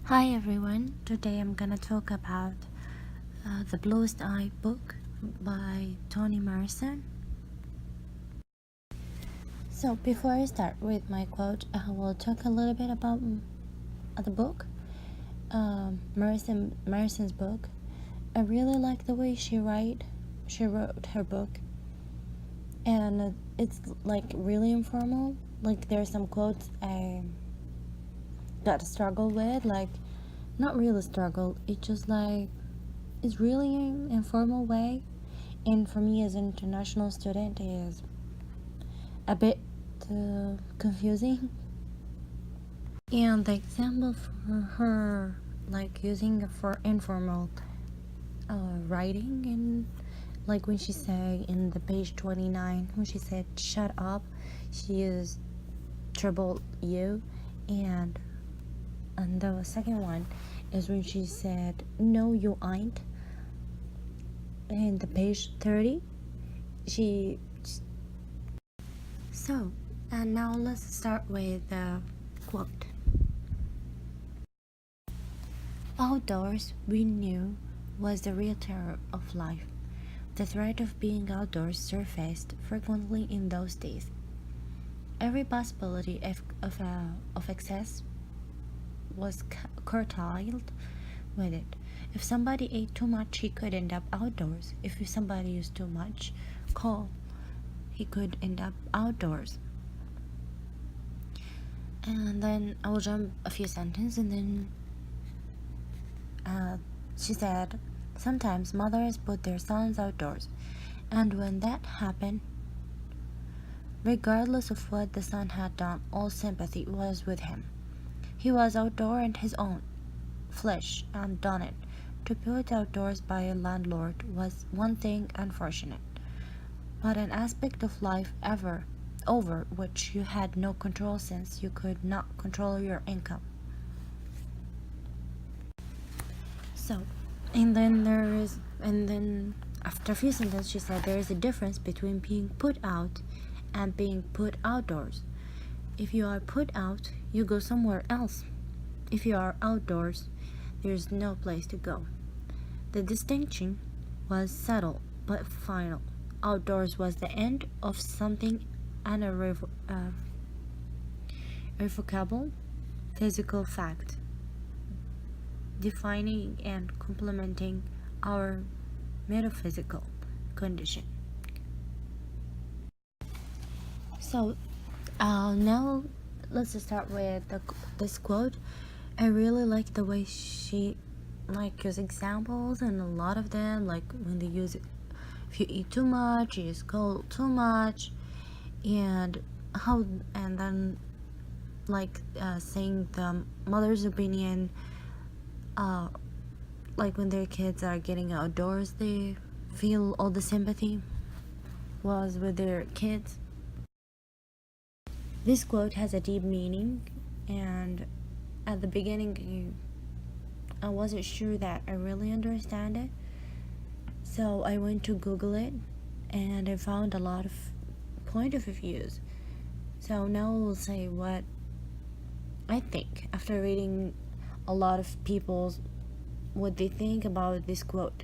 Hi everyone, today I'm gonna talk about the Bluest Eye book by Toni Morrison. So before I start with my quote, I will talk a little bit about the book, Morrison's book. I really like the way she wrote her book, and it's like really informal. Like there's some quotes I got to struggle with, like not really struggle. It's just like it's really an informal way, and for me as an international student is a bit confusing. And the example for her, like using for informal writing, and like when she say in the page 29, when she said shut up, she used triple U. And the second one is when she said no you ain't, in the page 30 she. So, and now let's start with the quote. Outdoors, we knew, was the real terror of life. The threat of being outdoors surfaced frequently in those days. Every possibility of excess was curtailed with it. If somebody ate too much, he could end up outdoors. If somebody used too much coal, he could end up outdoors. And then I will jump a few sentences, and then she said, sometimes mothers put their sons outdoors, and when that happened, regardless of what the son had done, all sympathy was with him. He was outdoor in his own flesh and done it. To put outdoors by a landlord was one thing unfortunate, but an aspect of life over which you had no control, since you could not control your income. So, and then after a few sentences, she said there is a difference between being put out and being put outdoors. If you are put out, you go somewhere else. If you are outdoors, there's no place to go. The distinction was subtle but final. Outdoors was the end of something irrevocable physical fact, defining and complementing our metaphysical condition. So now let's start with this quote. I really like the way she use examples, and a lot of them, like when they use it, if you eat too much, you scold too much, and then saying the mother's opinion, like when their kids are getting outdoors, they feel all the sympathy was with their kids. This quote has a deep meaning, and at the beginning I wasn't sure that I really understand it, so I went to Google it, and I found a lot of point of views. So now I will say what I think after reading a lot of people's what they think about this quote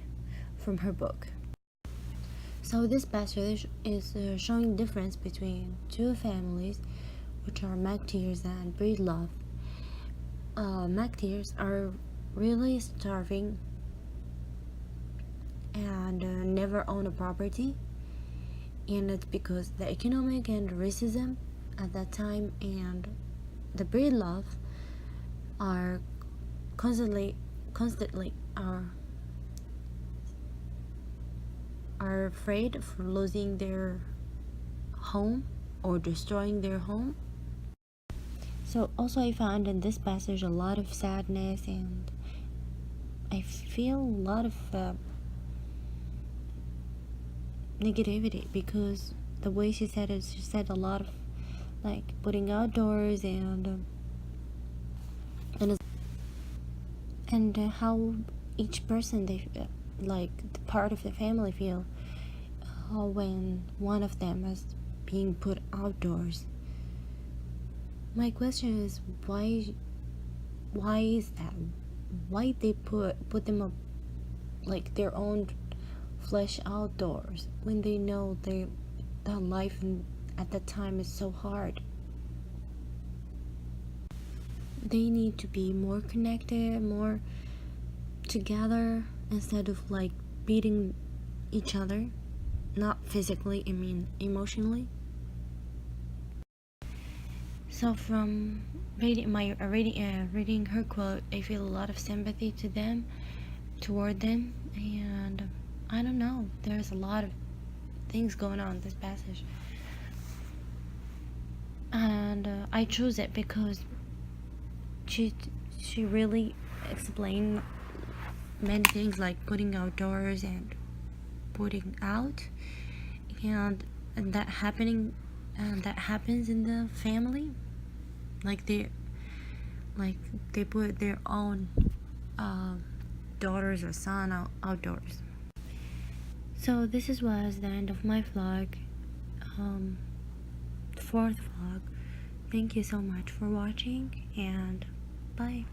from her book. So this passage is showing difference between two families, which are McTeers and Breedlove. McTeers are really starving and never own a property, and it's because the economic and racism at that time, and the Breedlove are constantly are afraid of losing their home or destroying their home. So also I found in this passage a lot of sadness, and I feel a lot of negativity, because the way she said it, she said a lot of like putting outdoors, and how each person they like the part of the family feel when one of them is being put outdoors. My question is, why why is that? Why they put them up like their own flesh outdoors when they know the life at that time is so hard? They need to be more connected, more together, instead of like beating each other, not physically, I mean emotionally. So from reading her quote, I feel a lot of sympathy toward them, and I don't know. There's a lot of things going on in this passage, and I chose it because she she really explained many things like putting outdoors and putting out, and that happens in the family, like they put their own uh, daughters or son outdoors. So this was the end of my vlog, um, fourth vlog. Thank you so much for watching, and bye.